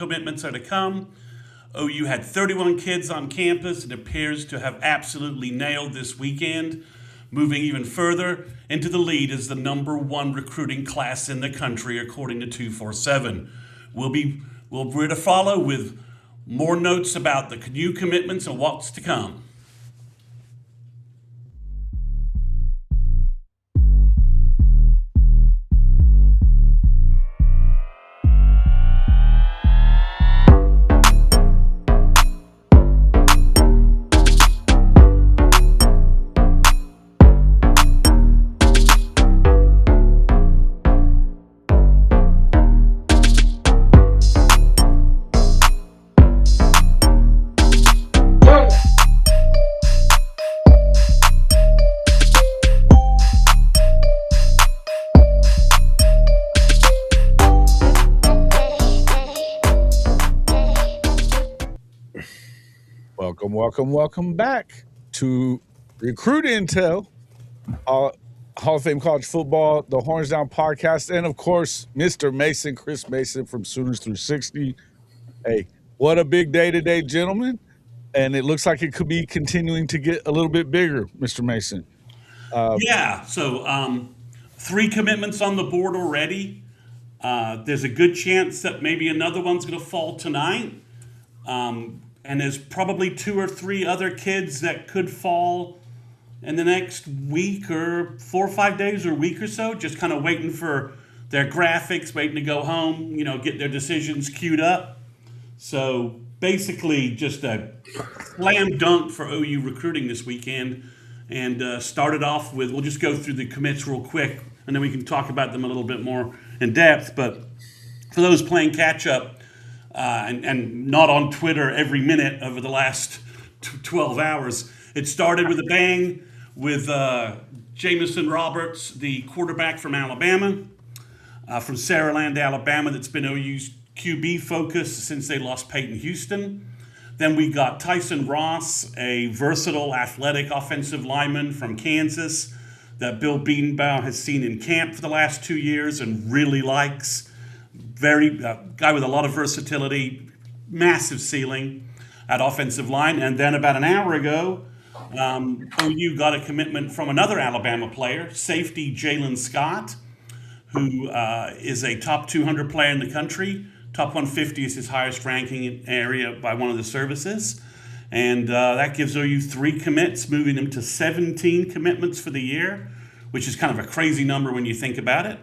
commitments are to come. OU had 31 kids on campus and appears to have absolutely nailed this weekend, moving even further into the lead as the number one recruiting class in the country, according to 247. We're to follow with more notes about the new commitments and what's to come. Welcome back to Recruit Intel, Hall of Fame College Football, the Horns Down podcast, and of course, Mr. Mason, Kchris Mason from Sooners 360. Hey, what a big day today, gentlemen. And it looks like it could be continuing to get a little bit bigger, Mr. Mason. So 3 commitments on the board already. There's a good chance that maybe another one's going to fall tonight. And there's probably 2 or 3 other kids that could fall in the next week or 4 or 5 days or week or so, just kind of waiting for their graphics, waiting to go home, get their decisions queued up. So basically just a slam dunk for OU recruiting this weekend. And started off with, we'll just go through the commits real quick, and then we can talk about them a little bit more in depth. But for those playing catch up, and not on Twitter every minute over the last 12 hours. It started with a bang with Jameson Roberts, the quarterback from Alabama, from Saraland, Alabama, that's been OU's QB focus since they lost Peyton Houston. Then we got Tyson Ross, a versatile, athletic offensive lineman from Kansas that Bill Bedenbaugh has seen in camp for the last 2 years and really likes. Guy with a lot of versatility, massive ceiling at offensive line. And then about an hour ago, OU got a commitment from another Alabama player, safety Jalen Scott, who is a top 200 player in the country. Top 150 is his highest ranking area by one of the services. And that gives OU 3 commits, moving them to 17 commitments for the year, which is kind of a crazy number when you think about it.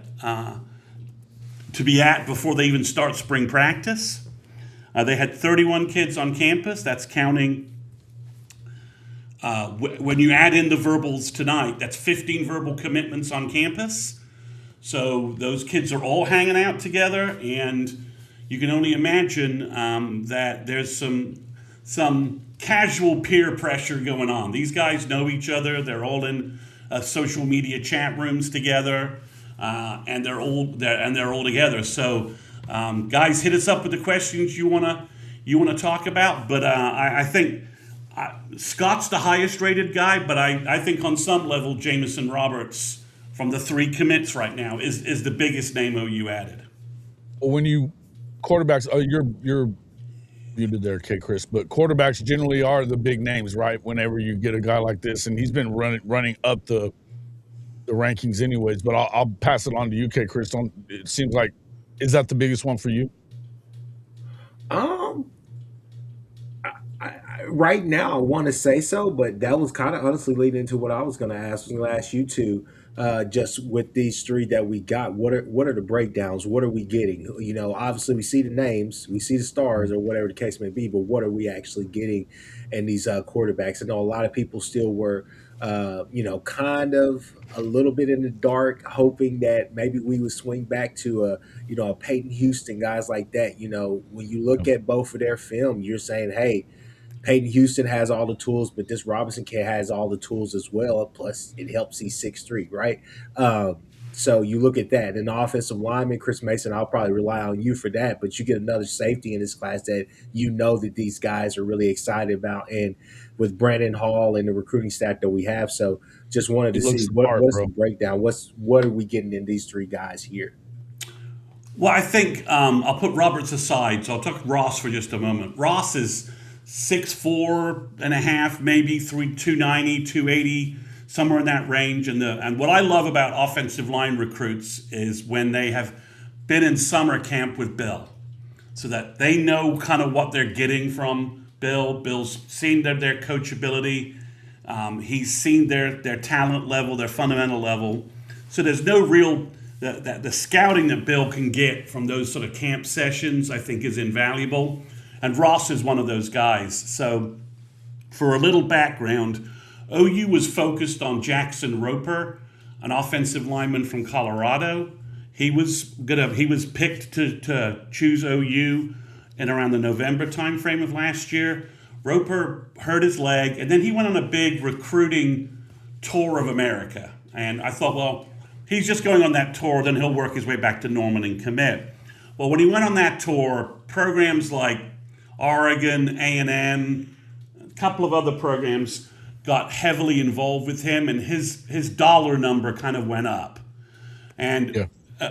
To be at before they even start spring practice. They had 31 kids on campus. That's counting, when you add in the verbals tonight, that's 15 verbal commitments on campus. So those kids are all hanging out together, and you can only imagine that there's some casual peer pressure going on. These guys know each other. They're all in social media chat rooms together. And they're all together. So, guys, hit us up with the questions you wanna talk about. But I think Scott's the highest rated guy. But I think on some level, Jameson Roberts from the 3 commits right now is the biggest name OU added. Well, when you quarterbacks, you're muted there, Kchris. But quarterbacks generally are the big names, right? Whenever you get a guy like this, and he's been running up the rankings anyways, but I'll pass it on to you, Kchris. It seems like, is that the biggest one for you? Right now, I want to say so, but that was kind of honestly leading into what I was going to ask. I was going to ask you two, just with these 3 that we got, what are the breakdowns? What are we getting? Obviously we see the names, we see the stars, or whatever the case may be, but what are we actually getting in these quarterbacks? I know a lot of people still were kind of a little bit in the dark, hoping that maybe we would swing back to a Peyton Houston, guys like that. When you look at both of their film, you're saying, hey, Peyton Houston has all the tools, but this Robinson kid has all the tools as well. Plus, it helps he's 6'3", right? So you look at that. And the offensive lineman, Kchris Mason, I'll probably rely on you for that. But you get another safety in this class that that these guys are really excited about. And with Brandon Hall and the recruiting staff that we have. So just wanted to see what's the breakdown. What are we getting in these 3 guys here? Well, I think I'll put Roberts aside, so I'll talk Ross for just a moment. Ross is 6'4.5", maybe 290, 280, somewhere in that range. And what I love about offensive line recruits is when they have been in summer camp with Bill, so that they know kind of what they're getting from Bill. Bill's seen their coachability. He's seen their talent level, their fundamental level. So there's no real the scouting that Bill can get from those sort of camp sessions, I think, is invaluable. And Ross is one of those guys. So for a little background, OU was focused on Jackson Roper, an offensive lineman from Colorado. He was picked to choose OU in around the November timeframe of last year. Roper hurt his leg, and then he went on a big recruiting tour of America. And I thought, well, he's just going on that tour, then he'll work his way back to Norman and commit. Well, when he went on that tour, programs like Oregon, A&M, a couple of other programs got heavily involved with him, and his dollar number kind of went up. And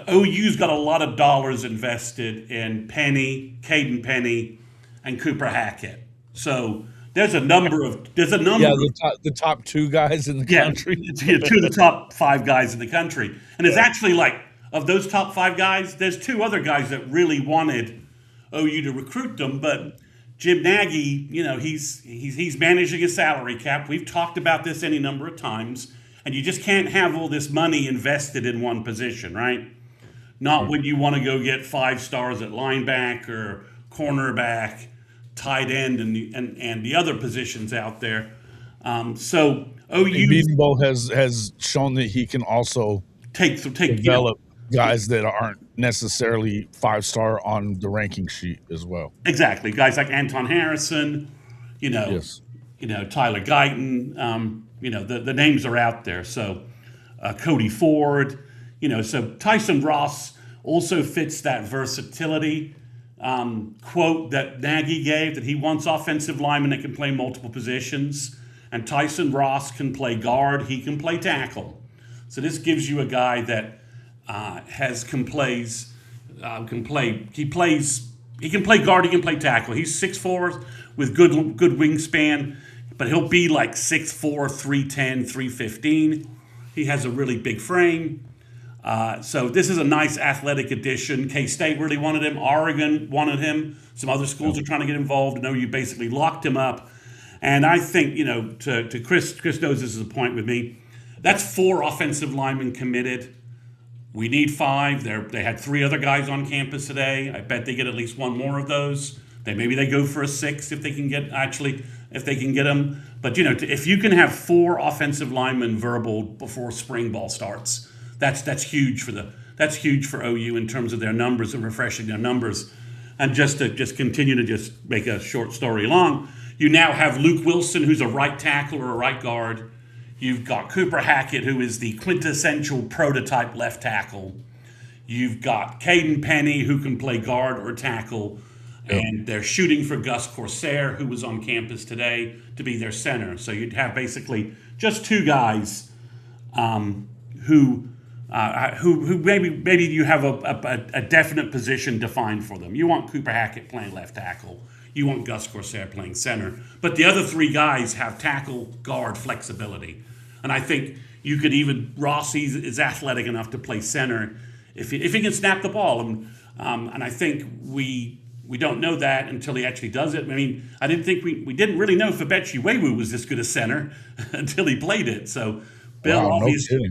OU's got a lot of dollars invested in Caden Penny, and Cooper Hackett. So there's a number of the top two guys in the country. Two of the top five guys in the country. And it's actually like, of those top five guys, there's two other guys that really wanted OU to recruit them. But Jim Nagy, he's managing his salary cap. We've talked about this any number of times. And you just can't have all this money invested in one position, right? Not when you want to go get 5 stars at linebacker, cornerback, tight end, and the other positions out there. So OU Beatonbow has shown that he can also develop guys that aren't necessarily 5-star on the ranking sheet as well. Exactly, guys like Anton Harrison, Tyler Guyton. The names are out there. So Cody Ford. So Tyson Ross also fits that versatility quote that Nagy gave, that he wants offensive linemen that can play multiple positions. And Tyson Ross can play guard, he can play tackle. So this gives you a guy that he can play guard, he can play tackle. He's 6'4" with good wingspan, but he'll be like 6'4", 310, 315. He has a really big frame. So this is a nice athletic addition. K-State really wanted him. Oregon wanted him. Some other schools are trying to get involved. You basically locked him up. And I think, to Chris knows this is a point with me. That's 4 offensive linemen committed. We need 5. They had 3 other guys on campus today. I bet they get at least one more of those. Maybe they go for a 6 if they can get them. But if you can have 4 offensive linemen verbal before spring ball starts, that's huge for OU in terms of their numbers and refreshing their numbers. And just to continue to just make a short story long, you now have Luke Wilson, who's a right tackle or a right guard. You've got Cooper Hackett, who is the quintessential prototype left tackle. You've got Caden Penny, who can play guard or tackle. And they're shooting for Gus Corsair, who was on campus today, to be their center. So you'd have basically just 2 guys who maybe you have a definite position defined for them. You want Cooper Hackett playing left tackle. You want Gus Corsair playing center. But the other 3 guys have tackle, guard flexibility. And I think you could even, Rossi is athletic enough to play center if he can snap the ball. And I think we don't know that until he actually does it. I mean, I didn't think we didn't really know Fabechi Wewu was this good a center until he played it. So Bill,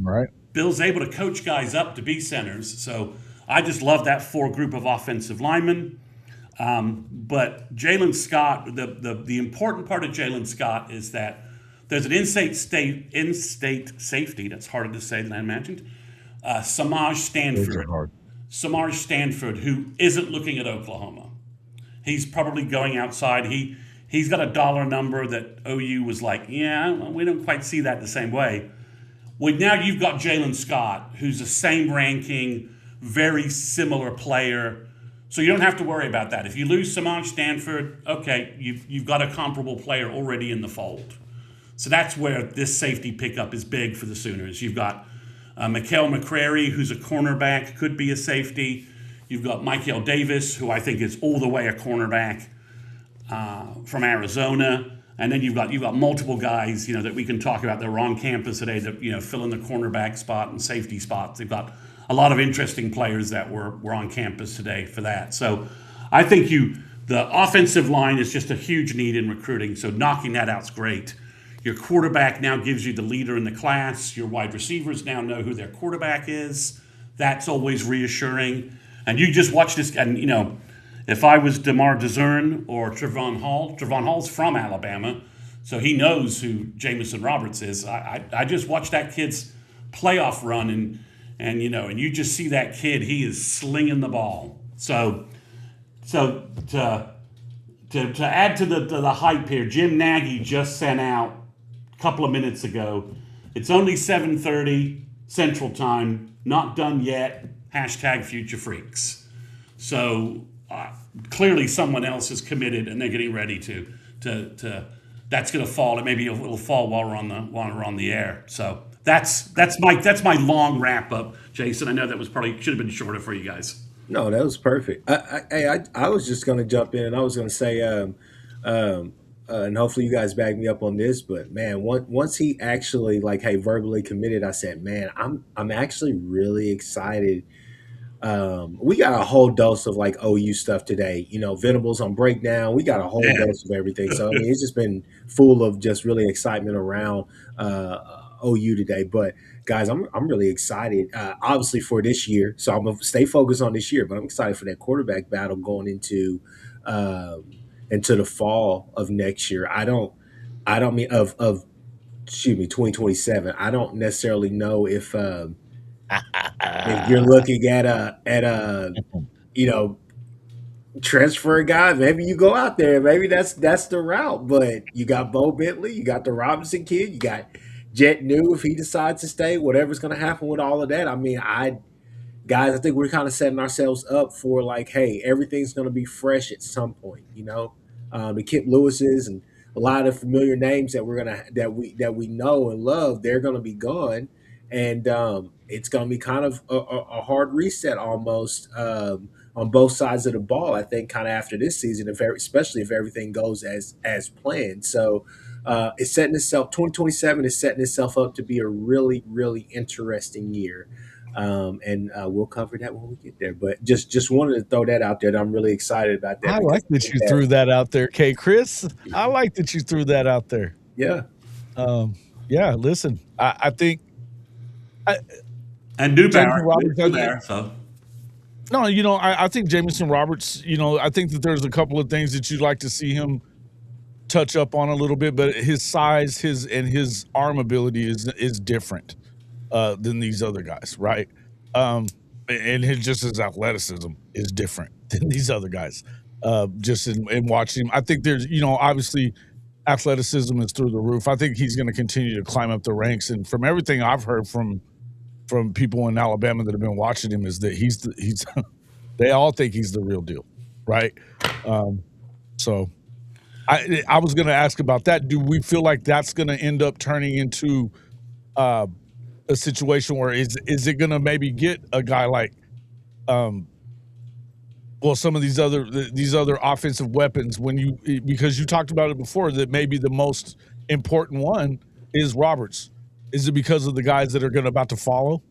right? Bill's able to coach guys up to be centers. So I just love that 4 group of offensive linemen. But Jalen Scott, the important part of Jalen Scott is that there's an in-state safety, that's harder to say than I imagined, Samaj Stanford, who isn't looking at Oklahoma. He's probably going outside. He's got a dollar number that OU was like, we don't quite see that the same way. Well, now you've got Jalen Scott, who's the same ranking, very similar player. So you don't have to worry about that. If you lose Samaj Stanford, okay, you've got a comparable player already in the fold. So that's where this safety pickup is big for the Sooners. You've got Mikael McCrary, who's a cornerback, could be a safety. You've got Michael Davis, who I think is all the way a cornerback from Arizona. And then you've got multiple guys, that we can talk about that were on campus today that, fill in the cornerback spot and safety spots. They've got a lot of interesting players that were on campus today for that. So I think the offensive line is just a huge need in recruiting. So knocking that out's great. Your quarterback now gives you the leader in the class. Your wide receivers now know who their quarterback is. That's always reassuring. And you just watch this, and if I was DeMar DeZern or Trevon Hall's from Alabama, so he knows who Jameson Roberts is. I just watched that kid's playoff run, and you just see that kid. He is slinging the ball. So to add to the hype here, Jim Nagy just sent out a couple of minutes ago. It's only 7:30 Central Time. Not done yet. #Future Freaks. So. Clearly someone else is committed and they're getting ready to that's going to fall. Maybe it'll fall while we're on the air. So that's my long wrap up, Jason. I know that was should have been shorter for you guys. No, that was perfect. I was just going to jump in and I was going to say, and hopefully you guys back me up on this, but man, once he actually verbally committed, I said, man, I'm actually really excited. We got a whole dose of OU stuff today. Venables on breakdown. We got a whole dose of everything. So it's just been full of just really excitement around OU today. But guys, I'm really excited. Obviously for this year. So I'm gonna stay focused on this year. But I'm excited for that quarterback battle going into the fall of next year. I don't mean of 2027. I don't necessarily know if you're looking at a transfer guy, maybe you go out there. Maybe that's the route. But you got Bo Bentley, you got the Robinson kid, you got Jet New if he decides to stay. Whatever's going to happen with all of that. I mean, I think we're kind of setting ourselves up for hey, everything's going to be fresh at some point. The Kip Lewises and a lot of familiar names that we know and love, they're going to be gone. And it's going to be kind of a hard reset almost on both sides of the ball, I think, kind of after this season, especially if everything goes as planned. So it's setting itself, 2027 is setting itself up to be a really, really interesting year. And we'll cover that when we get there. But just wanted to throw that out there. That I'm really excited about that. I like that you threw that out there, Kchris. I like that you threw that out there. Yeah. Yeah, listen, I think and Newbarrow there, so. No, I think Jameson Roberts, I think that there's a couple of things that you'd like to see him touch up on a little bit, but his size, his arm ability is different than these other guys, right? And his athleticism is different than these other guys. Just in watching him, I think there's, obviously athleticism is through the roof. I think he's going to continue to climb up the ranks, and from everything I've heard from people in Alabama that have been watching him is that he's they all think he's the real deal, right? So I was going to ask about that. Do we feel like that's going to end up turning into a situation where is it going to maybe get a guy like some of these other offensive weapons because you talked about it before that maybe the most important one is Roberts. Is it because of the guys that are about to follow?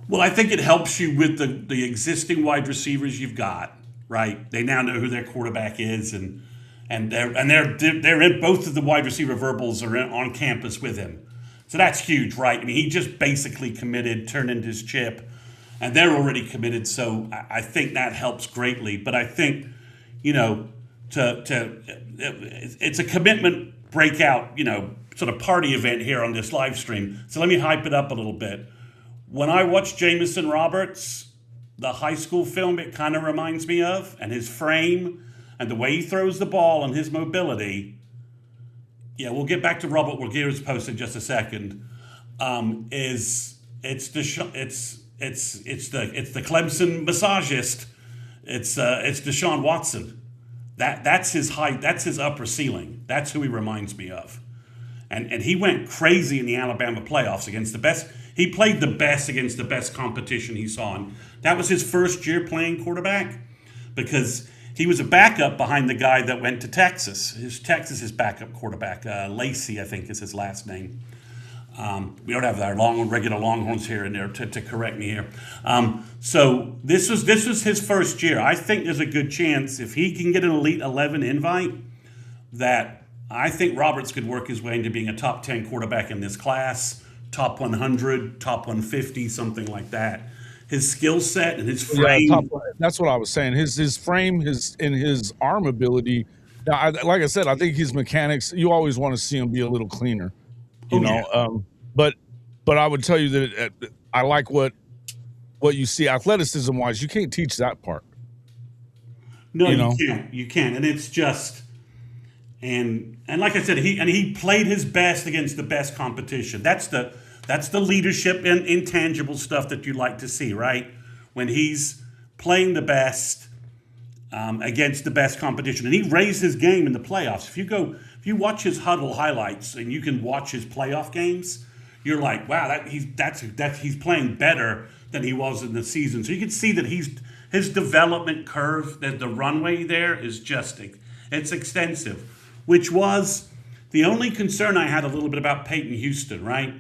Well, I think it helps you with the existing wide receivers you've got, right? They now know who their quarterback is, and they're in both of the wide receiver verbals are on campus with him. So that's huge, right? I mean, he just basically committed, turned in his chip, and they're already committed. So I think that helps greatly. But I think, it's a commitment breakout, sort of party event here on this live stream. So let me hype it up a little bit. When I watch Jameson Roberts, the high school film, it kind of reminds me of, and his frame and the way he throws the ball and his mobility. Yeah, we'll get back to Robert Wargier's post in just a second. It's the Clemson massagist. It's Deshaun Watson. That's his height. That's his upper ceiling. That's who he reminds me of. And he went crazy in the Alabama playoffs against the best. He played the best against the best competition he saw. And that was his first year playing quarterback because he was a backup behind the guy that went to Texas. Texas's backup quarterback, Lacey, I think is his last name. We don't have our regular Longhorns here and there to correct me here. So this was his first year. I think there's a good chance if he can get an Elite 11 invite that I think Roberts could work his way into being a top 10 quarterback in this class, top 100, top 150, something like that. His skill set and his frame. Yeah, that's what I was saying. His frame, his arm ability. Now, like I said, I think his mechanics. You always want to see him be a little cleaner, you know. Yeah. But I would tell you that I like what you see athleticism wise. You can't teach that part. No, you can't, and it's just. And like I said, he played his best against the best competition. That's the leadership and intangible stuff that you like to see, right? When he's playing the best against the best competition, and he raised his game in the playoffs. If you watch his huddle highlights and you can watch his playoff games, you're like, wow, he's playing better than he was in the season. So you can see that his development curve, that the runway there is it's extensive. Which was the only concern I had a little bit about Peyton Houston, right?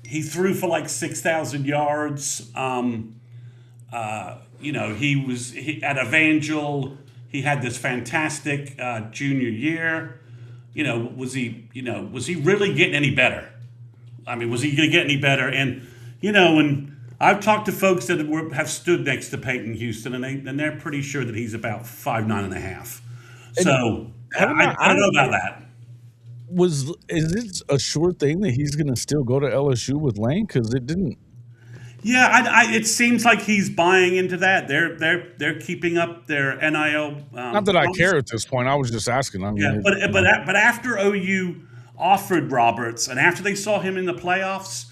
He threw for like 6,000 yards. He at Evangel. He had this fantastic junior year. Was he really getting any better? I mean, was he going to get any better? And and I've talked to folks that have stood next to Peyton Houston, and they're pretty sure that he's about 5'9.5". So. I don't know about that. Is it a sure thing that he's going to still go to LSU with Lane? Because it didn't. Yeah, it seems like he's buying into that. They're keeping up their NIL. Not that I care at this point. I was just asking. I mean, yeah, but after OU offered Roberts, and after they saw him in the playoffs,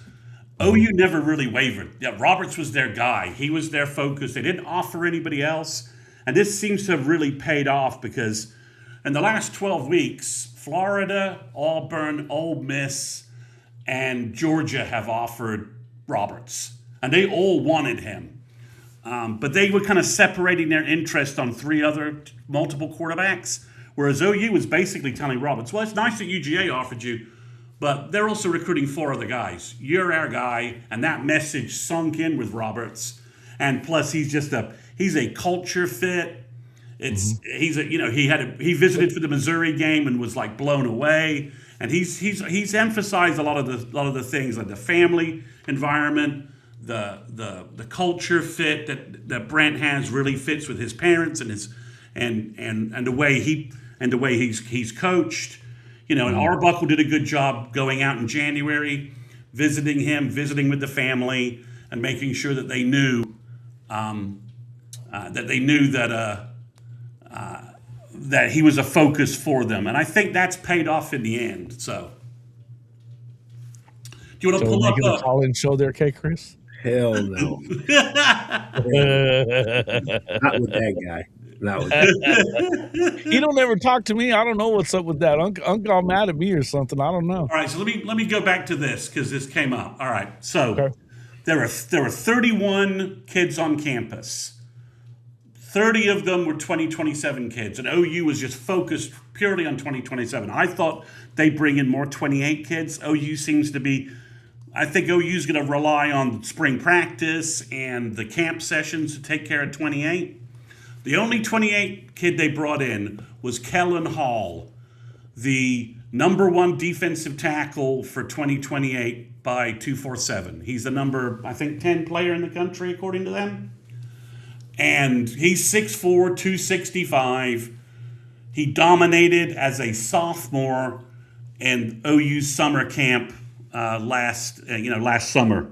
OU never really wavered. Yeah, Roberts was their guy. He was their focus. They didn't offer anybody else, and this seems to have really paid off because. In the last 12 weeks, Florida, Auburn, Ole Miss, and Georgia have offered Roberts, and they all wanted him. But they were kind of separating their interest on three other multiple quarterbacks, whereas OU was basically telling Roberts, well, it's nice that UGA offered you, but they're also recruiting 4 other guys. You're our guy, and that message sunk in with Roberts. And plus, he's a culture fit. He visited for the Missouri game and was like blown away, and he's emphasized a lot of the things like the family environment, the culture fit that Brent has really fits with his parents and his and the way he's coached, and Arbuckle did a good job going out in January, visiting with the family and making sure that they knew that he was a focus for them. And I think that's paid off in the end. So, do you want to pull up a call-in show there, Kchris? Hell no. Not with that guy. Not with that. He don't ever talk to me. I don't know what's up with that. Uncle got mad at me or something. I don't know. All right, so let me go back to this because this came up. All right, so there were 31 kids on campus. 30 of them were 2027 kids, and OU was just focused purely on 2027. I thought they bring in more 28 kids. I think OU's going to rely on spring practice and the camp sessions to take care of 28. The only 28 kid they brought in was Kellen Hall, the number 1 defensive tackle for 2028 by 247. He's the number, I think, 10 player in the country, according to them. And he's 6'4", 265. He dominated as a sophomore in OU's summer camp last summer.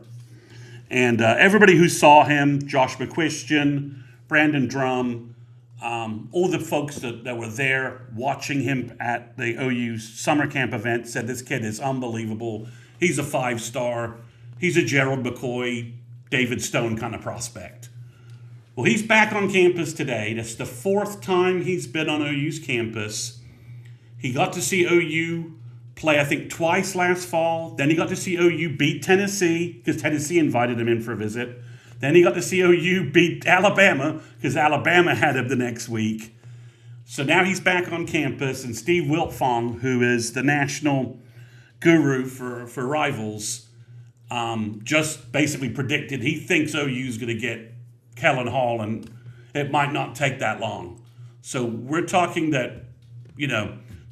And everybody who saw him, Josh McQuistion, Brandon Drum, all the folks that were there watching him at the OU summer camp event said this kid is unbelievable. He's a 5-star. He's a Gerald McCoy, David Stone kind of prospect. Well, he's back on campus today. That's the 4th time he's been on OU's campus. He got to see OU play, I think, twice last fall. Then he got to see OU beat Tennessee because Tennessee invited him in for a visit. Then he got to see OU beat Alabama because Alabama had him the next week. So now he's back on campus, and Steve Wiltfong, who is the national guru for rivals, just basically predicted he thinks OU's going to get Kellen Hall, and it might not take that long. So we're talking that,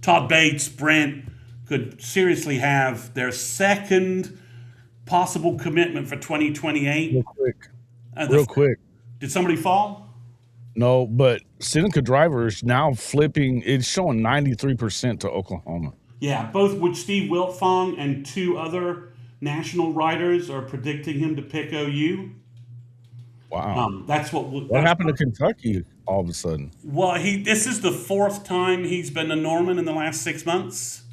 Todd Bates, Brent could seriously have their second possible commitment for 2028. Real quick. Did somebody fall? No, but Seneca Driver is now flipping. It's showing 93% to Oklahoma. Yeah, both with Steve Wiltfong and two other national writers are predicting him to pick OU. Wow. That's what happened to Kentucky all of a sudden. Well, this is the fourth time he's been to Norman in the last 6 months.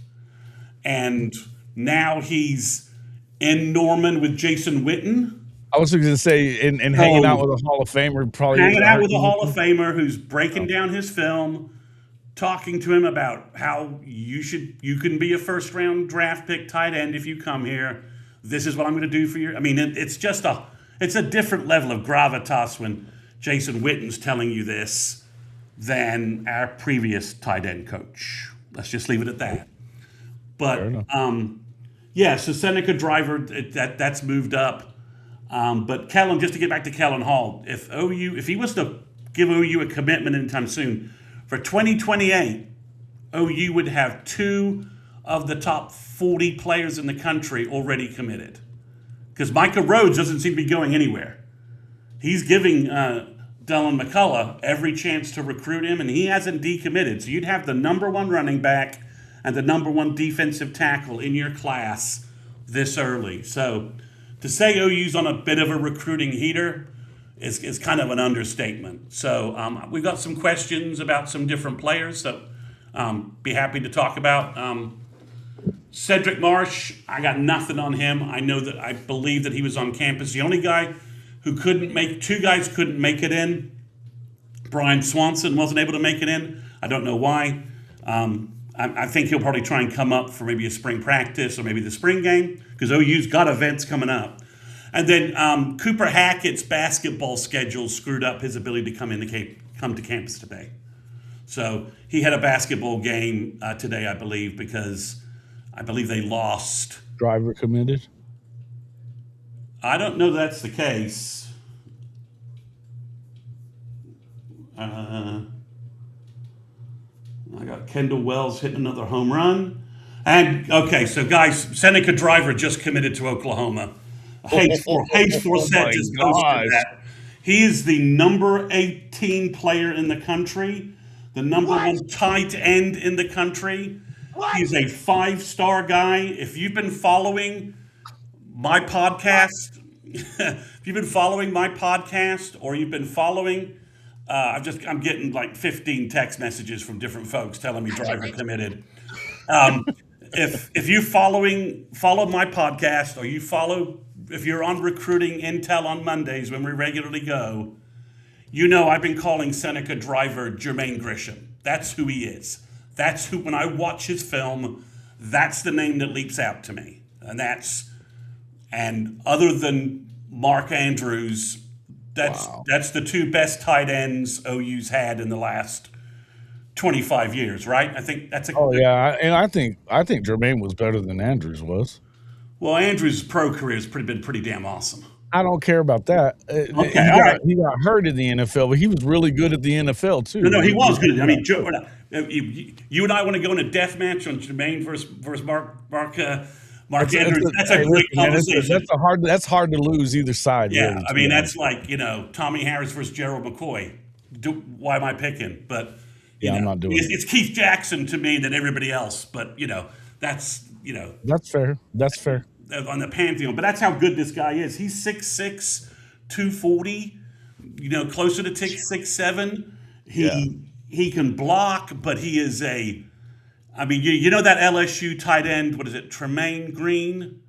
And now he's in Norman with Jason Witten. I was going to say, and hanging out with a Hall of Famer, probably hanging out with a Hall of Famer who's breaking down his film, talking to him about how you can be a first round draft pick tight end if you come here. This is what I'm going to do for you. I mean, it's a different level of gravitas when Jason Witten's telling you this than our previous tight end coach. Let's just leave it at that. But so Seneca Driver, that's moved up. But Kellen, just to get back to Kellen Hall, if he was to give OU a commitment anytime soon, for 2028, OU would have 2 of the top 40 players in the country already committed. Because Micah Rhodes doesn't seem to be going anywhere. He's giving Dylan McCullough every chance to recruit him, and he hasn't decommitted. So you'd have the number 1 running back and the number 1 defensive tackle in your class this early. So to say OU's on a bit of a recruiting heater is kind of an understatement. So we've got some questions about some different players that be happy to talk about. Cedric Marsh, I got nothing on him. I believe that he was on campus. The only guy who two guys couldn't make it in. Brian Swanson wasn't able to make it in. I don't know why. I think he'll probably try and come up for maybe a spring practice or maybe the spring game because OU's got events coming up. And then Cooper Hackett's basketball schedule screwed up his ability to come to campus today. So he had a basketball game today, I believe, because I believe they lost. Driver committed? I don't know that's the case. I got Kendall Wells hitting another home run. And, okay, so guys, Seneca Driver just committed to Oklahoma. Hayes Forsett just posted that. He is the number 18 player in the country, the number 1 tight end in the country. He's a 5-star guy. If you've been following my podcast, or you've been following, I'm getting like 15 text messages from different folks telling me Driver committed. If you follow my podcast, or if you're on Recruiting Intel on Mondays when we regularly go, I've been calling Seneca Driver Jermaine Grisham. That's who he is. That's who, when I watch his film, that's the name that leaps out to me. And other than Mark Andrews, that's the 2 best tight ends OU's had in the last 25 years, right? I think that's and I think Jermaine was better than Andrews was. Well, Andrews' pro career has been pretty damn awesome. I don't care about that. He got hurt in the NFL, but he was really good at the NFL too. No, he was good. I mean, you and I want to go in a death match on Jermaine versus Mark Andrews. That's a great conversation. That's hard to lose either side. Yeah, really, I mean that's like Tommy Harris versus Gerald McCoy. Why am I picking? But I'm not doing it. It's Keith Jackson to me than everybody else. But that's fair. That's fair. On the pantheon, but that's how good this guy is. He's 6'6", 240, closer to 6'7". He can block, but he is that LSU tight end, what is it, Tremaine Green?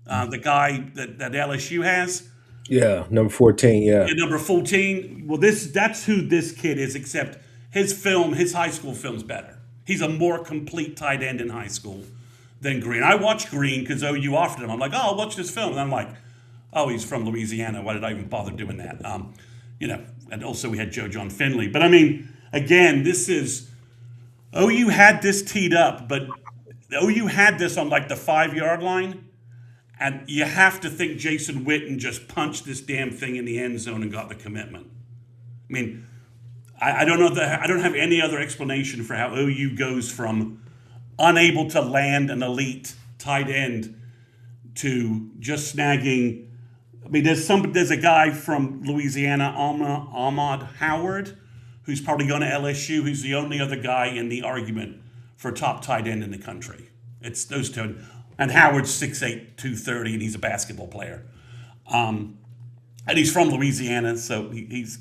The guy that LSU has? Yeah, number 14, yeah. Number 14. Well, that's who this kid is, except his high school film's better. He's a more complete tight end in high school than Green. I watched Green because OU offered him. I'm like, oh, I'll watch this film. And I'm like, oh, he's from Louisiana. Why did I even bother doing that? And also we had Joe John Finley. But I mean, again, this is OU had this teed up, but OU had this on like the 5-yard line. And you have to think Jason Witten just punched this damn thing in the end zone and got the commitment. I mean, I don't know I don't have any other explanation for how OU goes from unable to land an elite tight end to just snagging. I mean, there's a guy from Louisiana, Ahmad Howard, who's probably going to LSU, who's the only other guy in the argument for top tight end in the country. It's those two. And Howard's 6'8", 230, and he's a basketball player. And he's from Louisiana, so he's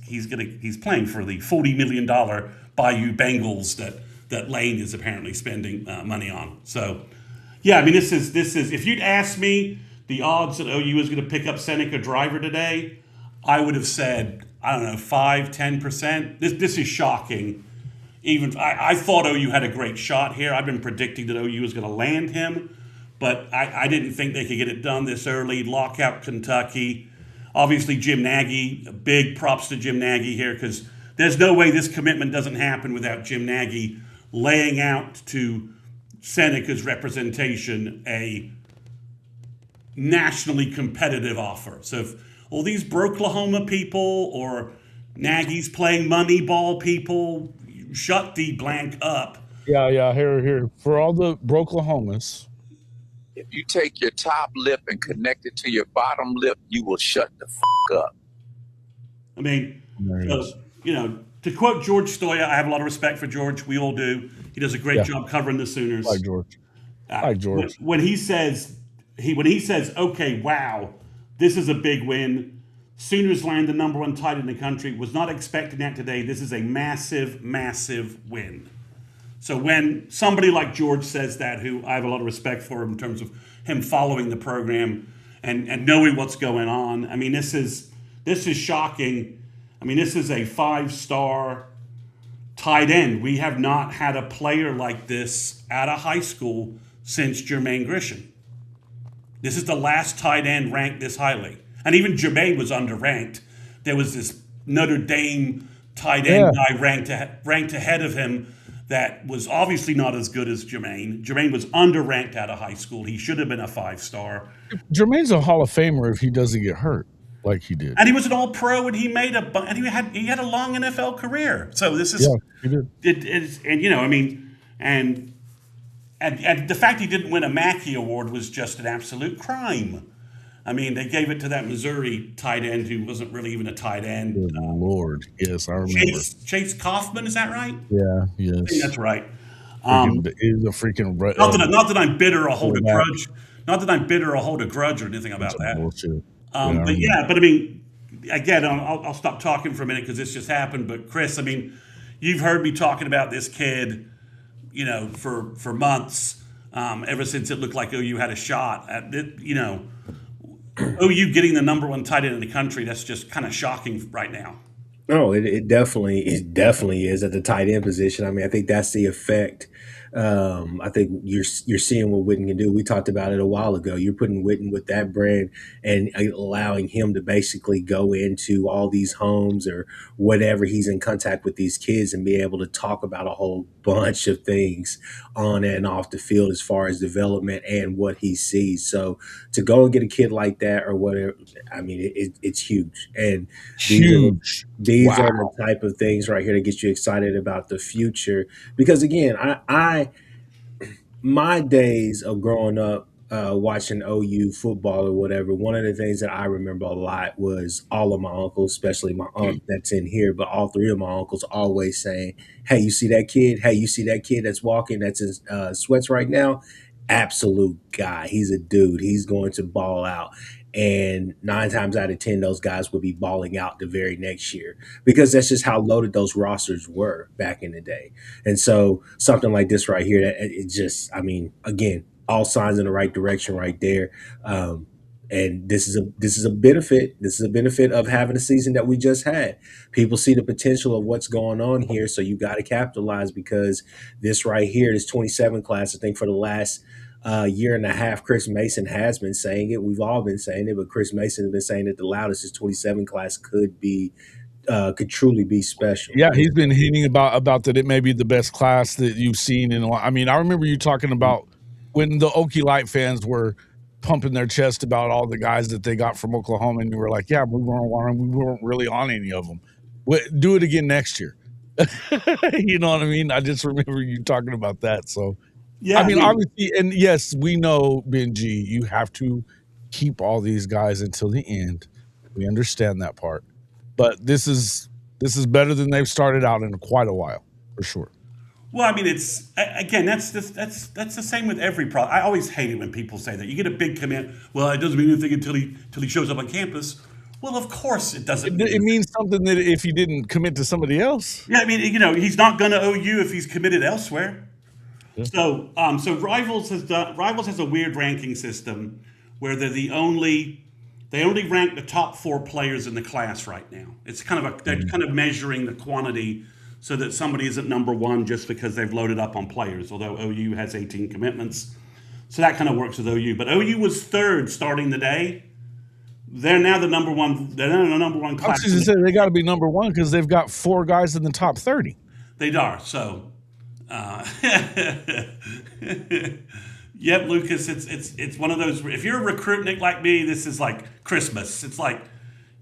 playing for the $40 million Bayou Bengals that Lane is apparently spending money on. So, yeah, I mean, this is if you'd asked me the odds that OU is going to pick up Seneca Driver today, I would have said, I don't know, 5-10%. This is shocking. Even I thought OU had a great shot here. I've been predicting that OU was going to land him, but I didn't think they could get it done this early. Lockout Kentucky. Obviously, Jim Nagy, big props to Jim Nagy here, because there's no way this commitment doesn't happen without Jim Nagy laying out to Seneca's representation a nationally competitive offer. So if all these Broklahoma people or Nagy's playing Moneyball people, shut the blank up. Yeah, here. For all the Broklahomas, if you take your top lip and connect it to your bottom lip, you will shut the fuck up. I mean, to quote George Stoya, I have a lot of respect for George. We all do. He does a great job covering the Sooners. Like George. Like George. When he says, okay, wow, this is a big win. Sooners land the number 1 tight end in the country. Was not expecting that today. This is a massive, massive win. So when somebody like George says that, who I have a lot of respect for in terms of him following the program and knowing what's going on, I mean, this is shocking. I mean, this is a 5-star tight end. We have not had a player like this out of high school since Jermaine Grisham. This is the last tight end ranked this highly. And even Jermaine was underranked. There was this Notre Dame tight end guy ranked ahead of him that was obviously not as good as Jermaine. Jermaine was underranked out of high school. He should have been a 5-star. Jermaine's a Hall of Famer if he doesn't get hurt like he did. And he was an All-Pro, and he made he had a long NFL career. So this is he did. And the fact he didn't win a Mackey Award was just an absolute crime. I mean, they gave it to that Missouri tight end who wasn't really even a tight end. Good Lord. Yes, I remember. Chase Kaufman, is that right? Yeah, yes. I think that's right. Is a freaking not that I'm bitter or hold a grudge. Not that I'm bitter or hold a grudge or anything about that. Bullshit. But I mean, again, I'll stop talking for a minute because this just happened. But Chris, I mean, you've heard me talking about this kid, for months, ever since it looked like OU had a shot at it, OU getting the number 1 tight end in the country. That's just kind of shocking right now. No, it definitely is at the tight end position. I mean, I think that's the effect. I think you're seeing what Witten can do. We talked about it a while ago. You're putting Witten with that brand and allowing him to basically go into all these homes or whatever he's in contact with these kids and be able to talk about a whole bunch of things on and off the field as far as development and what he sees. So to go and get a kid like that or whatever, I mean, it's huge. And these are the type of things right here that get you excited about the future. Because again, my days of growing up watching OU football or whatever, one of the things that I remember a lot was all of my uncles, especially my aunt that's in here, but all 3 of my uncles always saying, hey, you see that kid? Hey, you see that kid that's walking, that's in sweats right now? Absolute guy. He's a dude. He's going to ball out. And 9 times out of 10, those guys would be balling out the very next year because that's just how loaded those rosters were back in the day. And so something like this right here, that it just, I mean, again, all signs in the right direction right there. And this is a benefit. This is a benefit of having a season that we just had. People see the potential of what's going on here, so you got to capitalize because this right here, this 27 class, I think for the last year and a half. Chris Mason has been saying it. We've all been saying it, but Chris Mason has been saying that the loudest his 27 class could truly be special. Yeah, he's been hinting about that it may be the best class that you've seen in a while. I mean, I remember you talking about when the Okie Light fans were pumping their chest about all the guys that they got from Oklahoma, and you were like, "Yeah, we weren't really on any of them. Do it again next year." You know what I mean? I just remember you talking about that. So, Yeah, I mean, obviously, and yes, we know, Benji, you have to keep all these guys until the end. We understand that part, but this is better than they've started out in quite a while, for sure. well, I mean, it's again, that's the same with every pro. I always hate it when people say that. You get a big commit. Well, it doesn't mean anything until he shows up on campus. Well, of course it doesn't. It means something that if he didn't commit to somebody else. Yeah, I mean, he's not going to OU if he's committed elsewhere. Yeah. So Rivals has a weird ranking system where they only rank the top 4 players in the class right now. It's they're kind of measuring the quantity so that somebody isn't number 1 just because they've loaded up on players. Although OU has 18 commitments, so that kind of works with OU. But OU was 3rd starting the day. They're now the number 1. They're now the number 1 class. I was say they got to be number 1 because they've got 4 guys in the top 30. They are. So, yep, Lucas. It's one of those. If you're a recruitnik like me, this is like Christmas. It's like,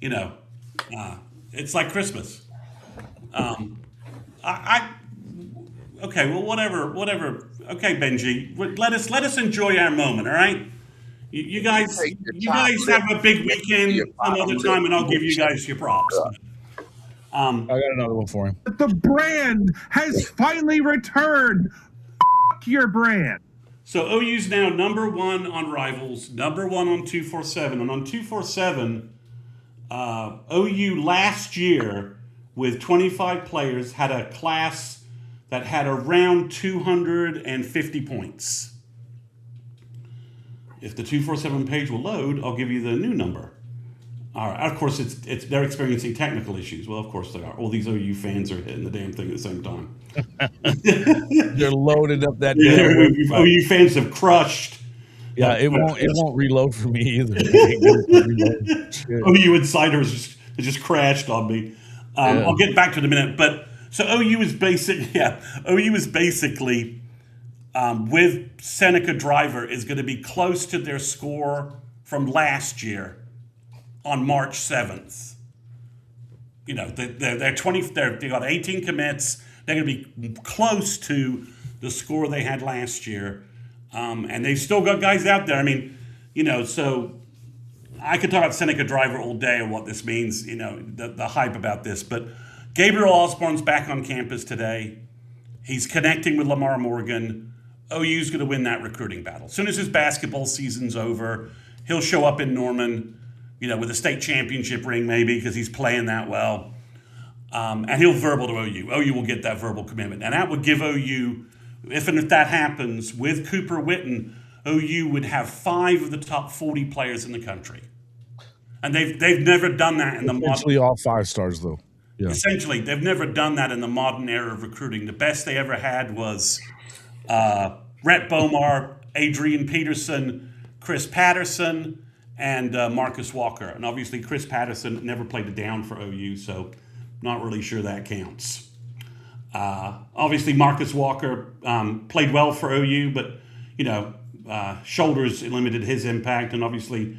it's like Christmas. Okay. Well, whatever. Okay, Benji. Let us enjoy our moment. All right. You guys have a big weekend some other time, and I'll give you guys your props. I got another one for him. The brand has finally returned. F your brand. So OU's now number 1 on Rivals, number 1 on 247. And on 247, OU last year with 25 players had a class that had around 250 points. If the 247 page will load, I'll give you the new number. All right. Of course, they're experiencing technical issues. Well, of course they are. All these OU fans are hitting the damn thing at the same time. They're loaded up that damn OU fans have crushed. Yeah, it won't reload for me either. OU Insiders just crashed on me. I'll get back to it in a minute. But so OU is basically with Seneca Driver is going to be close to their score from last year on March 7th. They're 20. They got 18 commits. They're going to be close to the score they had last year, and they've still got guys out there. I mean, so I could talk about Seneca Driver all day and what this means. The hype about this, but Gabriel Osborne's back on campus today. He's connecting with Lamar Morgan. OU's going to win that recruiting battle. As soon as his basketball season's over, he'll show up in Norman, with a state championship ring maybe because he's playing that well. And he'll verbal to OU. OU will get that verbal commitment. And that would give OU, if that happens, with Cooper Witten, OU would have 5 of the top 40 players in the country. And they've never done that in the modern. Essentially all 5 stars, though. Yeah. Essentially, they've never done that in the modern era of recruiting. The best they ever had was Rhett Bomar, Adrian Peterson, Chris Patterson, and Marcus Walker. And obviously, Chris Patterson never played a down for OU, so not really sure that counts. Obviously, Marcus Walker played well for OU, but shoulders limited his impact, and obviously,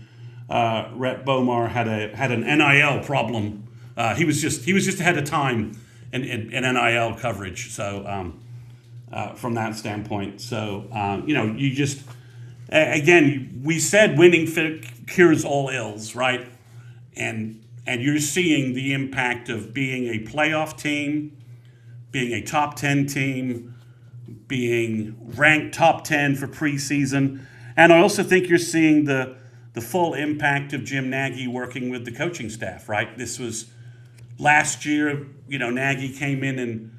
Rhett Bomar had an NIL problem. He was just ahead of time in NIL coverage. So from that standpoint, you just again, we said winning cures all ills, right? And you're seeing the impact of being a playoff team, being a top 10 team, being ranked top 10 for preseason. And I also think you're seeing the full impact of Jim Nagy working with the coaching staff, right? This was last year, Nagy came in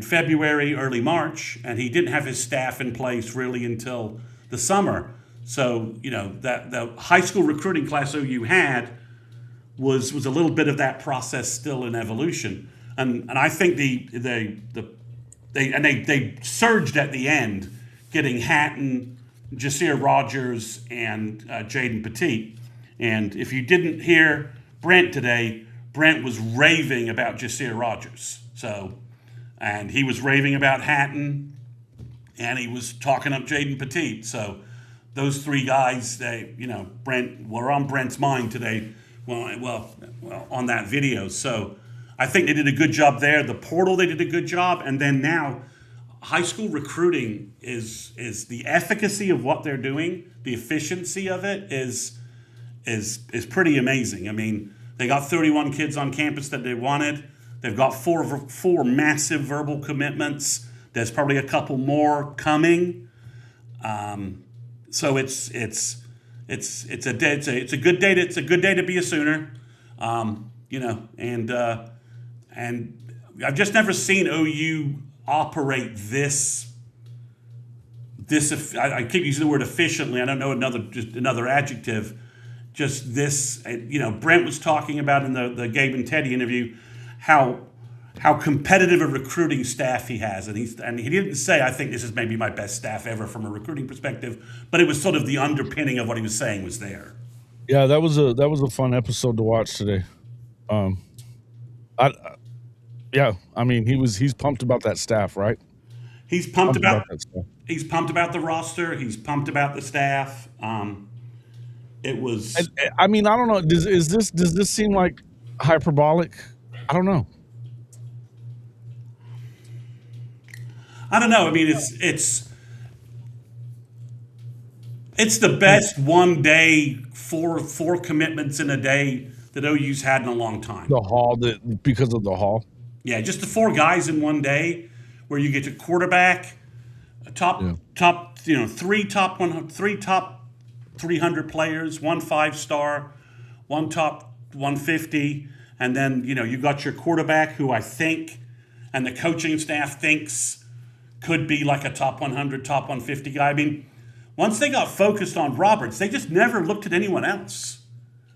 February, early March, and he didn't have his staff in place really until the summer. So, that the high school recruiting class OU had was a little bit of that process still in evolution. And I think they surged at the end, getting Hatton, Jasir Rogers and Jaden Petit. And if you didn't hear Brent today, Brent was raving about Jasir Rogers. So, and he was raving about Hatton, and he was talking up Jaden Petit. So those three guys, Brent were on Brent's mind today. Well, on that video. So I think they did a good job there. The portal, they did a good job, and then now high school recruiting is the efficacy of what they're doing. The efficiency of it is pretty amazing. I mean, they got 31 kids on campus that they wanted. They've got four massive verbal commitments. There's probably a couple more coming. So it's a good day. It's a good day to be a Sooner. And I've just never seen OU operate this. I keep using the word efficiently. I don't know another adjective. Just this. Brent was talking about in the Gabe and Teddy interview how competitive a recruiting staff he has, and he didn't say, I think this is maybe my best staff ever from a recruiting perspective, but it was sort of the underpinning of what he was saying was there. Yeah, that was a fun episode to watch today. He's pumped about that staff, right? He's pumped about that staff. He's pumped about the roster. He's pumped about the staff. It was. I don't know. Does this seem like hyperbolic? I don't know. I don't know. I mean, it's the best one day four commitments in a day that OU's had in a long time. The Hall, because of the Hall. Yeah, just the four guys in one day, where you get your quarterback, three top 300 players, one 5-star, one top 150, and then you got your quarterback who I think, and the coaching staff thinks could be like a top 100, top 150 guy. I mean, once they got focused on Roberts, they just never looked at anyone else.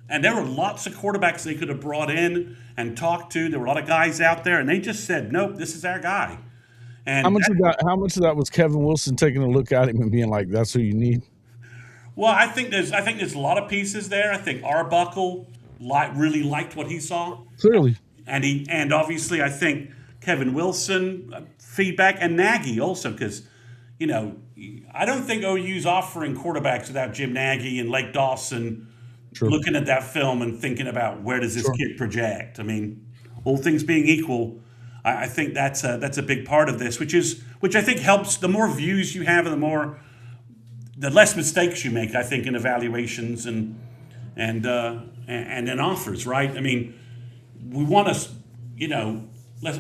And there were lots of quarterbacks they could have brought in and talked to. There were a lot of guys out there, and they just said, nope, this is our guy. And how much of that was Kevin Wilson taking a look at him and being like, that's who you need? Well, I think there's a lot of pieces there. I think Arbuckle really liked what he saw. Clearly. And obviously I think Kevin Wilson feedback, and Nagy also, because I don't think OU's offering quarterbacks without Jim Nagy and Lake Dawson looking at that film and thinking about where does this kid project. I mean, all things being equal, I think that's a big part of this, which I think helps. The more views you have, and the less mistakes you make, I think, in evaluations and in offers, right? I mean, we want to,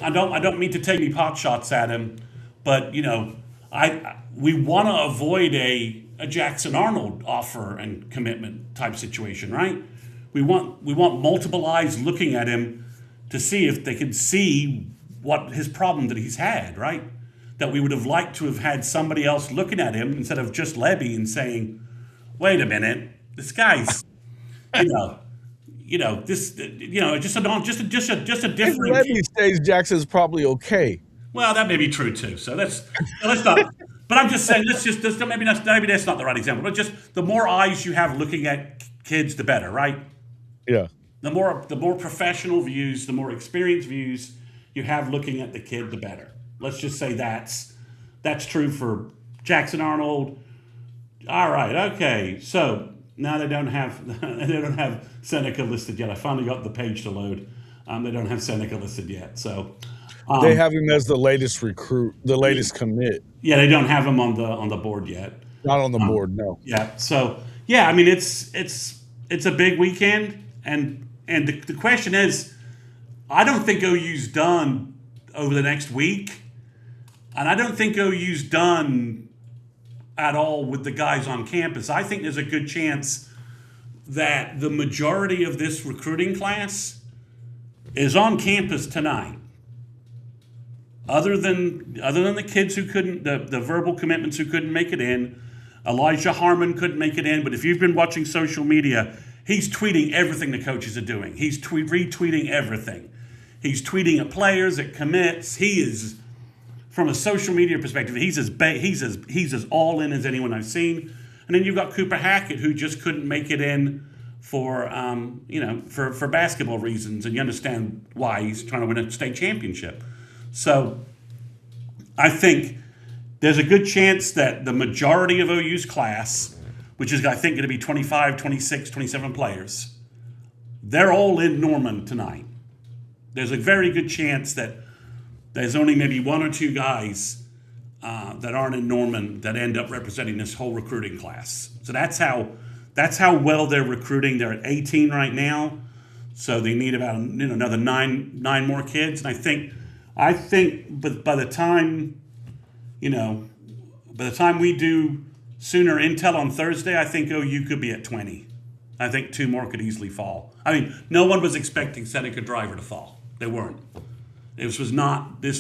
I don't mean to take any pot shots at him, but we want to avoid a Jackson Arnold offer and commitment type situation, right? We want multiple eyes looking at him to see if they can see what his problem that he's had, right? That we would have liked to have had somebody else looking at him instead of just Levy and saying, "Wait a minute, this guy's, just a different." Levy says Jackson's probably okay. Well, that may be true too. So let's not. But I'm just saying, maybe that's not the right example. But just the more eyes you have looking at kids, the better, right? Yeah. The more professional views, the more experienced views you have looking at the kid, the better. Let's just say that's true for Jackson Arnold. All right, okay. So now they don't have Seneca listed yet. I finally got the page to load. They don't have Seneca listed yet. So they have him as the latest recruit, the latest commit. Yeah, they don't have him on the board yet. Not on the board, no. Yeah. So yeah, I mean it's a big weekend, and the question is, I don't think OU's done over the next week, and I don't think OU's done at all with the guys on campus. I think there's a good chance that the majority of this recruiting class is on campus tonight. Other than the kids who couldn't, the verbal commitments who couldn't make it in, Elijah Harmon couldn't make it in. But if you've been watching social media, he's tweeting everything the coaches are doing. He's retweeting everything. He's tweeting at players, at commits. He is, from a social media perspective, he's as all in as anyone I've seen. And then you've got Cooper Hackett, who just couldn't make it in for for basketball reasons, and you understand why. He's trying to win a state championship. So I think there's a good chance that the majority of OU's class, which is I think going to be 25, 26, 27 players, they're all in Norman tonight. There's a very good chance that there's only maybe one or two guys that aren't in Norman that end up representing this whole recruiting class. So that's how well they're recruiting. They're at 18 right now, so they need about another nine more kids. And I think, but by the time we do Sooner Intel on Thursday, I think OU could be at 20. I think two more could easily fall. I mean, no one was expecting Seneca Driver to fall. They weren't. Nobody.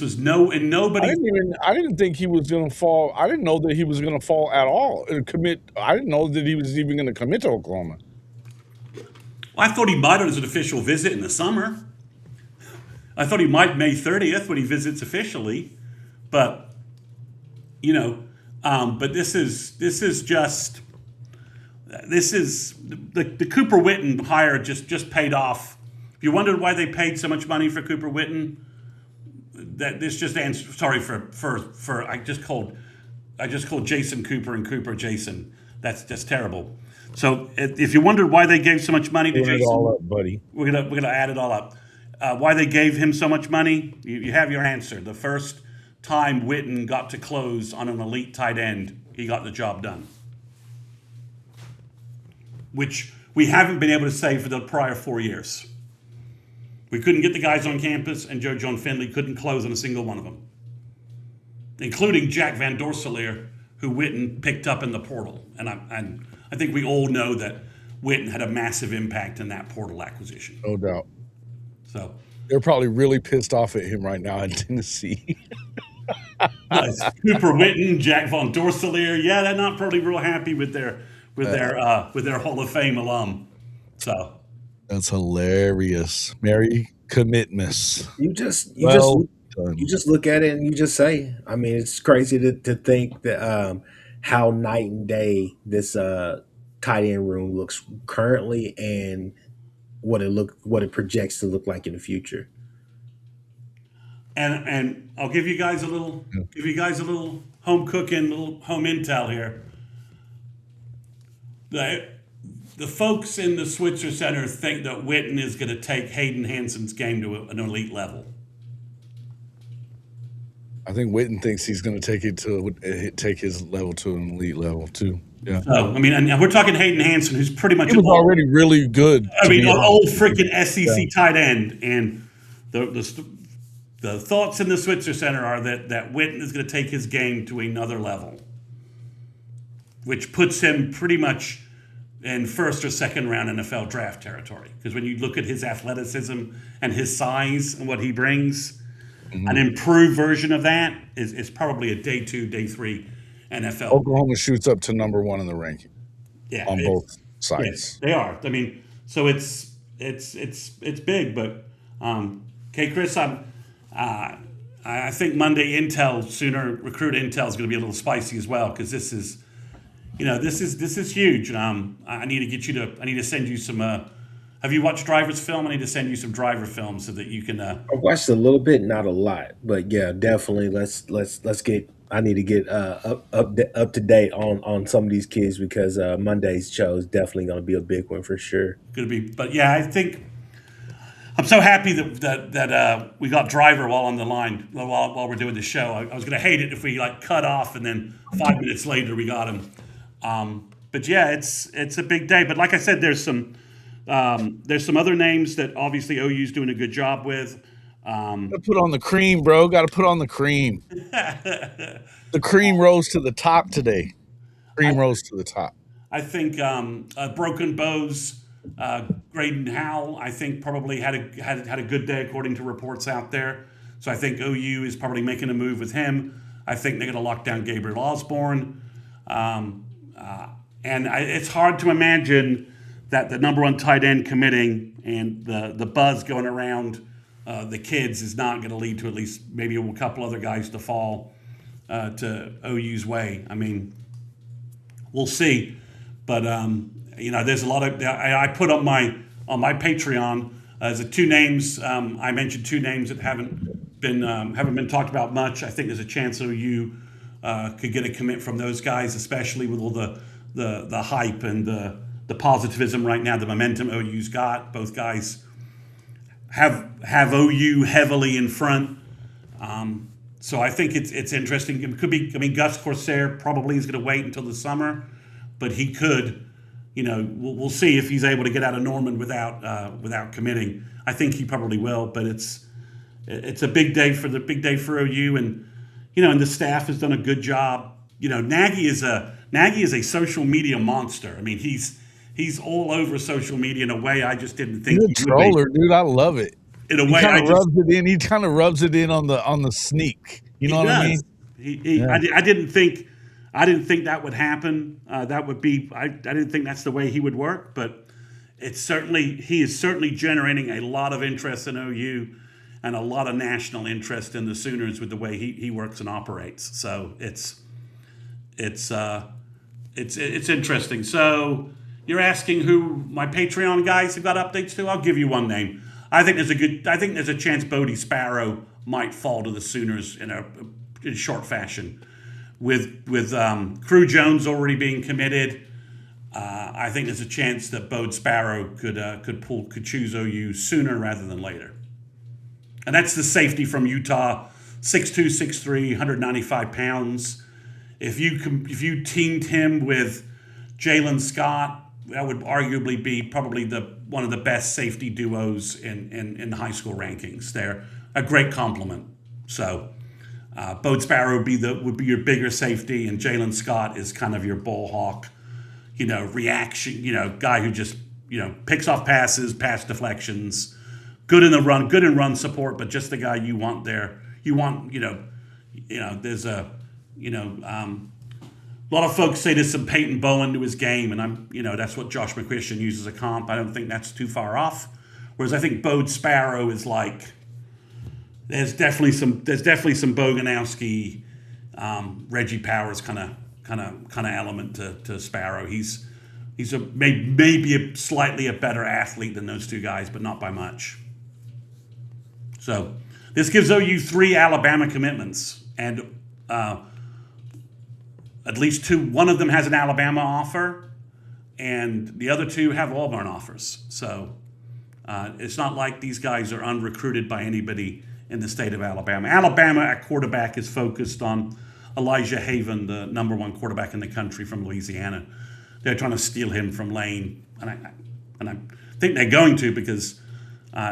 I didn't think he was going to fall. I didn't know that he was going to fall at all and commit. I didn't know that he was even going to commit to Oklahoma. Well, I thought he might on his official visit in the summer. I thought he might May 30th when he visits officially, but but this is the Cooper Witten hire just paid off. If you wondered why they paid so much money for Cooper Witten, that this just answer. Sorry for I just called Jason Cooper and Cooper Jason. That's just terrible. So if you wondered why they gave so much money to Jason, it all up, buddy. We're gonna add it all up. Why they gave him so much money? You have your answer. The first time Witten got to close on an elite tight end, he got the job done, which we haven't been able to say for the prior 4 years. We couldn't get the guys on campus, and Joe John Finley couldn't close on a single one of them, including Jack Van Dorseleer, who Witten picked up in the portal. And I think we all know that Witten had a massive impact in that portal acquisition. No doubt. So they're probably really pissed off at him right now in Tennessee. Cooper Witten, Jack Van Dorseleer, they're not probably real happy with their Hall of Fame alum. So that's hilarious. Merry commitments. You just look at it and you just say, I mean, it's crazy to think that how night and day this tight end room looks currently and what it projects to look like in the future. And I'll give you guys a little home cooking, little home intel here. The folks in the Switzer Center think that Witten is going to take Hayden Hanson's game to an elite level. I think Witten thinks he's going to take his level to an elite level too. Yeah. So, I mean, and we're talking Hayden Hanson, who's pretty much already really good. I mean, an old freaking SEC tight end, and the thoughts in the Switzer Center are that Witten is going to take his game to another level, which puts him pretty much in first or second round NFL draft territory. Because when you look at his athleticism and his size and what he brings, an improved version of that is probably a day 2, day 3 NFL. Oklahoma shoots up to number 1 in the ranking. Yeah, on both sides. Yeah, they are. I mean, so it's big, but Kchris, I think Monday Sooner recruit Intel is going to be a little spicy as well, because this is huge. I need to send you some. Have you watched Driver's film? I need to send you some Driver film so that you can. I watched a little bit, not a lot, but yeah, definitely. Let's get. I need to get up to date on some of these kids, because Monday's show is definitely going to be a big one for sure. Going to be, but yeah, I think I'm so happy that we got Driver while on the line while we're doing the show. I was going to hate it if we cut off and then 5 minutes later we got him. But yeah, it's a big day. But like I said, there's some other names that obviously OU's doing a good job with. Gotta put on the cream, bro. Got to put on the cream. The cream rose to the top today. Rose to the top. I think Broken Bows, Graydon Howell, I think probably had a good day according to reports out there. So I think OU is probably making a move with him. I think they're going to lock down Gabriel Osborne. And it's hard to imagine that the number 1 tight end committing and the buzz going around the kids is not going to lead to at least maybe a couple other guys to fall to OU's way. I mean, we'll see. But there's a lot of I put on my Patreon as two names. I mentioned two names that haven't been talked about much. I think there's a chance OU could get a commit from those guys, especially with all the hype and the positivism right now, the momentum OU's got. Both guys have OU heavily in front. So I think it's interesting. It could be. I mean, Gus Corsair probably is going to wait until the summer, but he could. We'll see if he's able to get out of Norman without committing. I think he probably will, but it's a big day for OU, and and the staff has done a good job. Nagy is a social media monster. I mean, he's all over social media in a way I just didn't think. He's a troller, dude. I love it. In a way, he kind of rubs it in on the sneak. You know what I mean? I didn't think that would happen. That would be. I didn't think that's the way he would work, but he is certainly generating a lot of interest in OU and a lot of national interest in the Sooners with the way he works and operates. So it's interesting. So you're asking who my Patreon guys have got updates to? I'll give you one name. I think there's a chance Bodie Sparrow might fall to the Sooners in short fashion. With Crew Jones already being committed, I think there's a chance that Bode Sparrow could choose OU sooner rather than later. And that's the safety from Utah, 6'2", 6'3", 195 pounds. If you teamed him with Jalen Scott, that would arguably be probably one of the best safety duos in high school rankings. They're a great complement. So Bode Sparrow would be your bigger safety, and Jalen Scott is kind of your ball hawk, reaction, guy who just picks off passes, pass deflections, good in run support, but just the guy you want there. You want there's a a lot of folks say there's some Peyton Bowen to his game, and that's what Josh McCuistion uses as a comp. I don't think that's too far off. Whereas I think Bode Sparrow is like there's definitely some Boganowski, Reggie Powers kind of element to Sparrow. He's maybe a slightly a better athlete than those two guys, but not by much. So this gives OU 3 Alabama commitments, and at least one of them has an Alabama offer, and the other 2 have Auburn offers. So it's not like these guys are unrecruited by anybody in the state of Alabama. Alabama at quarterback is focused on Elijah Haven, the number 1 quarterback in the country from Louisiana. They're trying to steal him from Lane, and I think they're going to because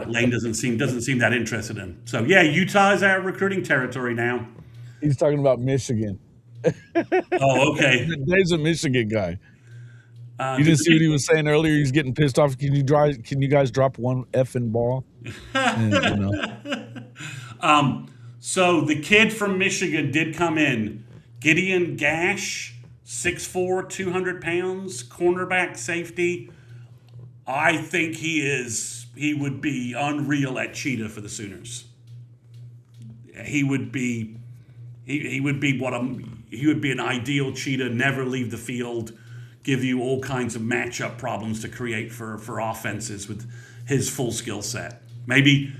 Lane doesn't seem that interested in. So yeah, Utah is our recruiting territory now. He's talking about Michigan. Oh, okay. He's a Michigan guy. You didn't see what he was saying earlier? He's getting pissed off. Can you guys drop one effing ball? So the kid from Michigan did come in. Gideon Gash, 6'4", 200 pounds, cornerback safety. I think he would be unreal at Cheetah for the Sooners. He would be an ideal Cheetah, never leave the field, give you all kinds of matchup problems to create for offenses with his full skill set. Maybe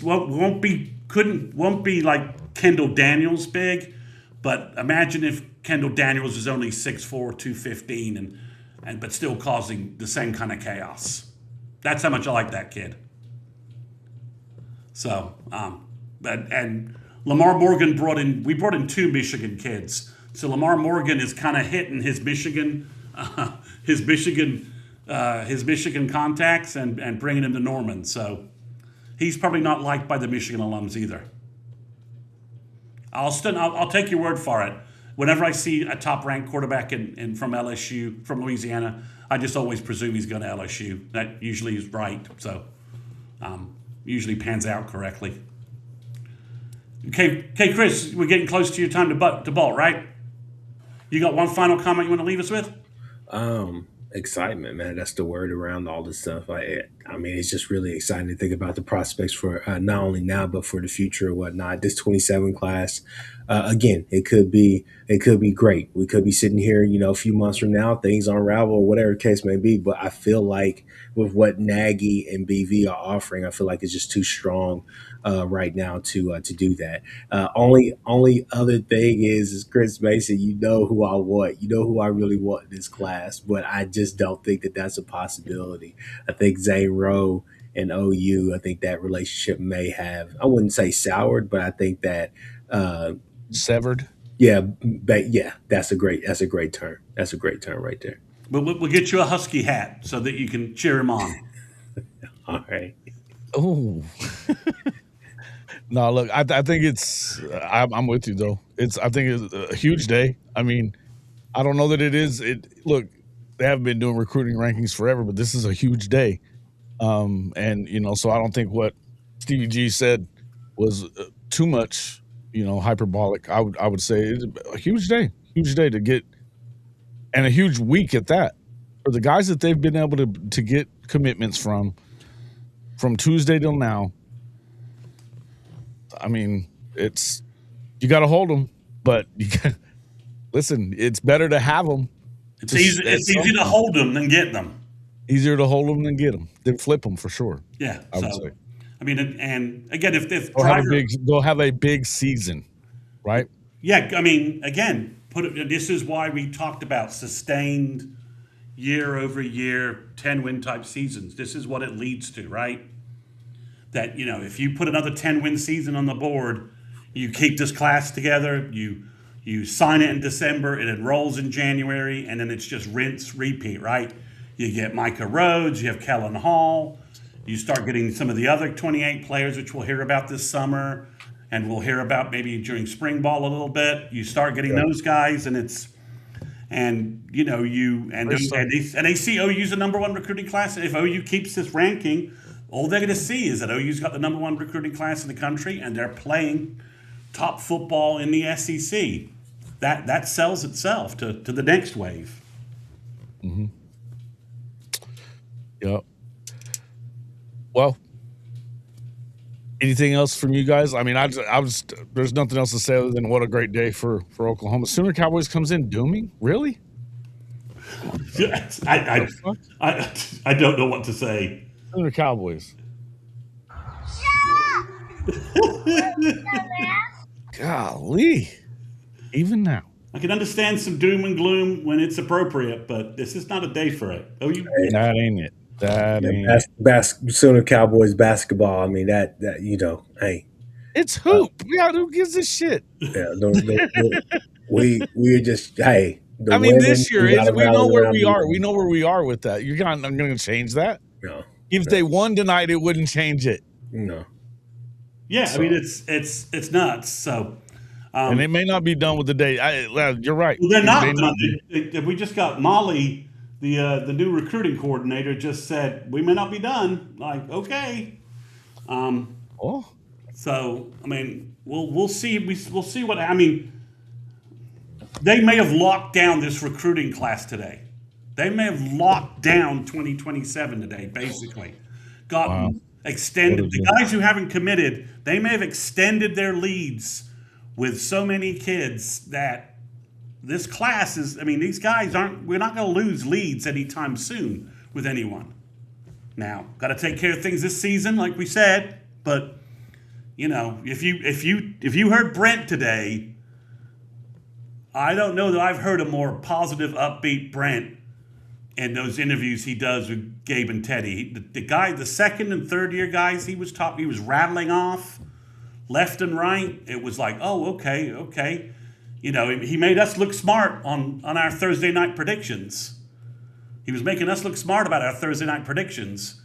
won't be like Kendall Daniels big, but imagine if Kendall Daniels is only 6'4", 215 but still causing the same kind of chaos. That's how much I like that kid. So, and Lamar Morgan brought in 2 Michigan kids. So Lamar Morgan is kind of hitting his Michigan contacts and bringing him to Norman. So he's probably not liked by the Michigan alums either. I'll take your word for it. Whenever I see a top-ranked quarterback from LSU, from Louisiana, I just always presume he's going to LSU. That usually is right. So usually pans out correctly. Okay, Chris, we're getting close to your time to bolt, right? You got one final comment you want to leave us with? Excitement, man. That's the word around all this stuff. I mean, it's just really exciting to think about the prospects for not only now but for the future and whatnot. This 27 class, again, it could be great. We could be sitting here, a few months from now, things unravel or whatever the case may be. But I feel like with what Nagy and BV are offering, I feel like it's just too strong right now to do that. Only other thing is Chris Mason. You know who I want. You know who I really want in this class, but I just don't think that that's a possibility. I think Zane Rowe and OU, I think that relationship may have, I wouldn't say soured, but I think that, Severed. yeah, that's a great term. That's a great term right there. But we'll get you a Husky hat so that you can cheer him on. All right. Oh. No, look, I think I'm with you though. I think it's a huge day. I mean, I don't know that it is. Look, they haven't been doing recruiting rankings forever, but this is a huge day. And so I don't think what Stevie G said was too much, hyperbolic. I would say it's a huge day to get, and a huge week at that for the guys that they've been able to get commitments from Tuesday till now. I mean, you got to hold them, but listen, it's better to have them. It's easy to hold them than get them. Easier to hold them than get them, than flip them for sure. Yeah, I would say. I mean, and again, if they'll have a big season, right? Yeah, I mean, again, this is why we talked about sustained year over year 10-win type seasons. This is what it leads to, right? That, if you put another 10-win season on the board, you keep this class together, you sign it in December, it enrolls in January, and then it's just rinse, repeat, right? You get Micah Rhodes, you have Kellen Hall, you start getting some of the other 28 players, which we'll hear about this summer, and we'll hear about maybe during spring ball a little bit. You start getting those guys, and they see OU's the number one recruiting class. If OU keeps this ranking, all they're going to see is that OU's got the number one recruiting class in the country, and they're playing top football in the SEC. That sells itself to the next wave. Mm-hmm. Yep. Well, anything else from you guys? I mean, there's nothing else to say other than what a great day for Oklahoma. Sooner Cowboys comes in dooming? Really? I don't know what to say. Sooner Cowboys. Golly. Even now. I can understand some doom and gloom when it's appropriate, but this is not a day for it. That ain't it. That ain't Sooner Cowboys basketball. I mean, that hey. It's hoop. Who gives a shit? Yeah, we're just, hey. I mean, this year, we know where we are. We know where we are with that. You're not going to change that? No. If they won tonight, it wouldn't change it. No. Yeah, I mean, it's nuts. So, and it may not be done with the day. You're right. Well, they're not done. We just got Molly, the new recruiting coordinator, just said we may not be done. Like, okay. So I mean, we'll see. We'll see what. I mean, they may have locked down this recruiting class today. They may have locked down 2027 today. Basically, extended the guys who haven't committed. They may have extended their leads with so many kids that this class is. I mean, these guys aren't. We're not going to lose leads anytime soon with anyone. Now, got to take care of things this season, like we said. But if you heard Brent today, I don't know that I've heard a more positive, upbeat Brent in those interviews he does with Gabe and Teddy. The second and third year guys he was rattling off left and right. It was like, oh, okay. He made us look smart on our Thursday night predictions. He was making us look smart about our Thursday night predictions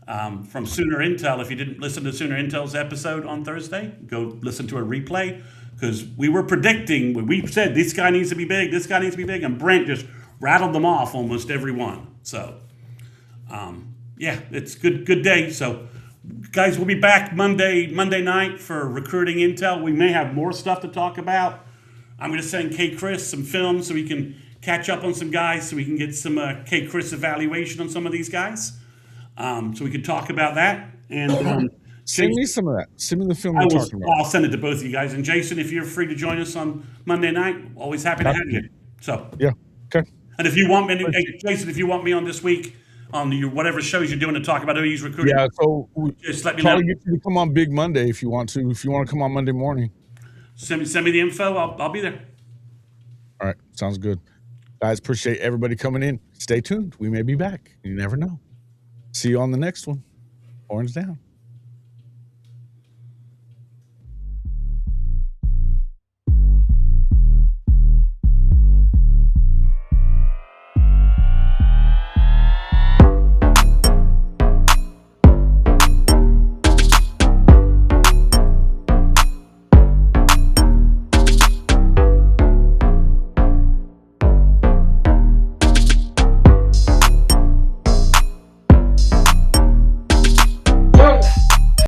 from Sooner Intel. If you didn't listen to Sooner Intel's episode on Thursday, go listen to a replay, because we were predicting, we said this guy needs to be big, and Brent just rattled them off almost every one. So, it's good day. So, guys, we'll be back Monday night for recruiting intel. We may have more stuff to talk about. I'm going to send Kchris some film so we can catch up on some guys, so we can get some Kchris evaluation on some of these guys. so we could talk about that. And Send me some of that. Send me the film I you're will, talking about. I'll send it to both of you guys. And Jason, if you're free to join us on Monday night, always happy to have you. So Yeah. Okay. and if you want me, Jason, if you want me on this week on your whatever shows you're doing to talk about who he's recruiting, Yeah. So just let me know. probably get you to come on Big Monday if you want to. If you want to come on Monday morning. Send me the info. I'll be there. All right. Sounds good. Guys, appreciate everybody coming in. Stay tuned. We may be back. You never know. See you on the next one. Horns down.